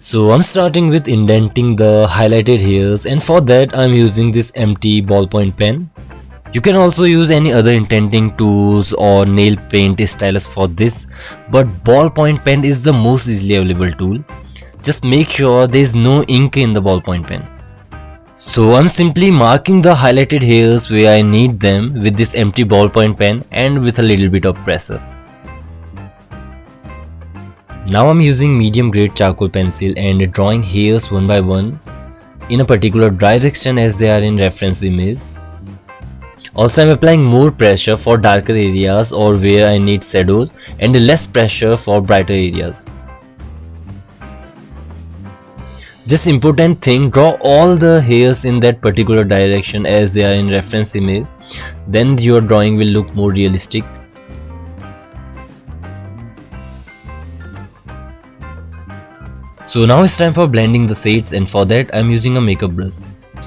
So I'm starting with indenting the highlighted hairs, and for that I'm using this empty ballpoint pen. You can also use any other indenting tools or nail paint stylus for this, but ballpoint pen is the most easily available tool. Just make sure there is no ink in the ballpoint pen. So I'm simply marking the highlighted hairs where I need them with this empty ballpoint pen and with a little bit of pressure. Now I'm using medium grade charcoal pencil and drawing hairs one by one in a particular direction as they are in reference image. Also, I'm applying more pressure for darker areas or where I need shadows and less pressure for brighter areas. Just important thing, draw all the hairs in that particular direction as they are in reference image. Then your drawing will look more realistic. So now it's time for blending the shades, and for that I'm using a makeup brush.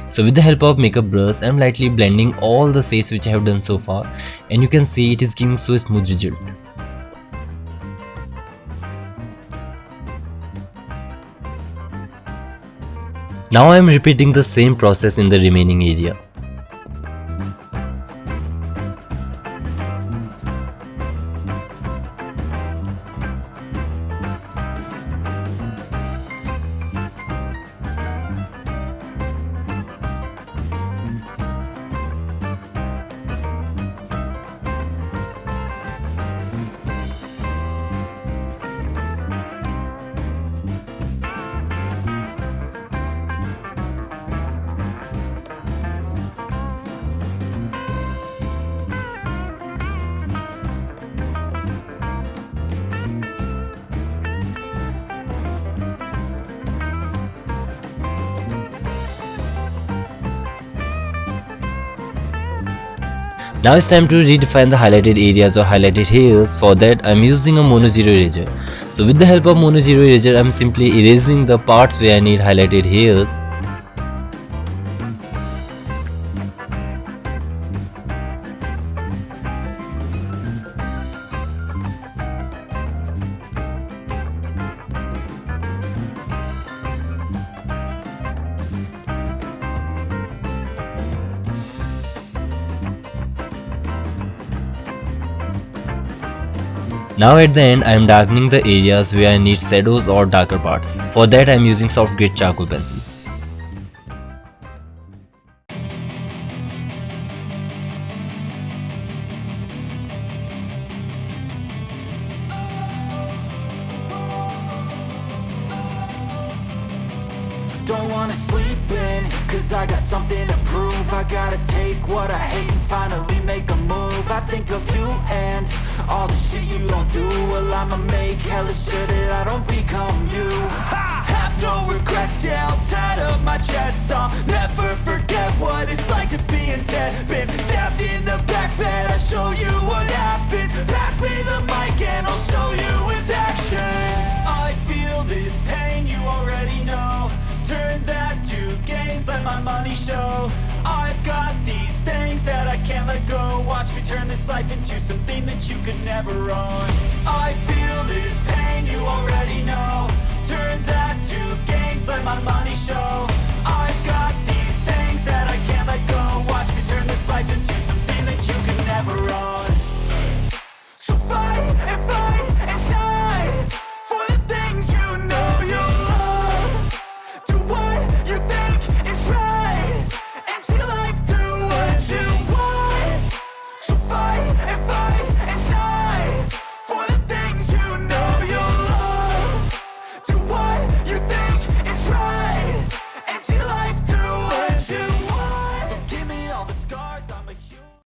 So with the help of makeup brush, I'm lightly blending all the shades which I have done so far, and you can see it is giving so smooth result. Now I am repeating the same process in the remaining area. Now it's time to redefine the highlighted areas or highlighted hairs. For that I'm using a mono zero eraser. So with the help of mono zero eraser, I'm simply erasing the parts where I need highlighted hairs. Now at the end, I am darkening the areas where I need shadows or darker parts. For that I am using soft grit charcoal pencil. Don't wanna sleep in, cause I got something to prove. I gotta take what I hate and finally make a move. I think of you and all the shit you don't do. Well, I'ma make hella sure that I don't become you. I have no regrets, yeah, I'll tie up my chest. I'll never forget what it's like to be in debt. Been stabbed in the back bed, I'll show you what happens. Pass me the mic and I'll show you with action. I feel this pain, you already know. Turn that to gains, let my money show. I've got these things that I can't let go. Watch me turn this life into something that you could never own. I feel this pain, you already know. Turn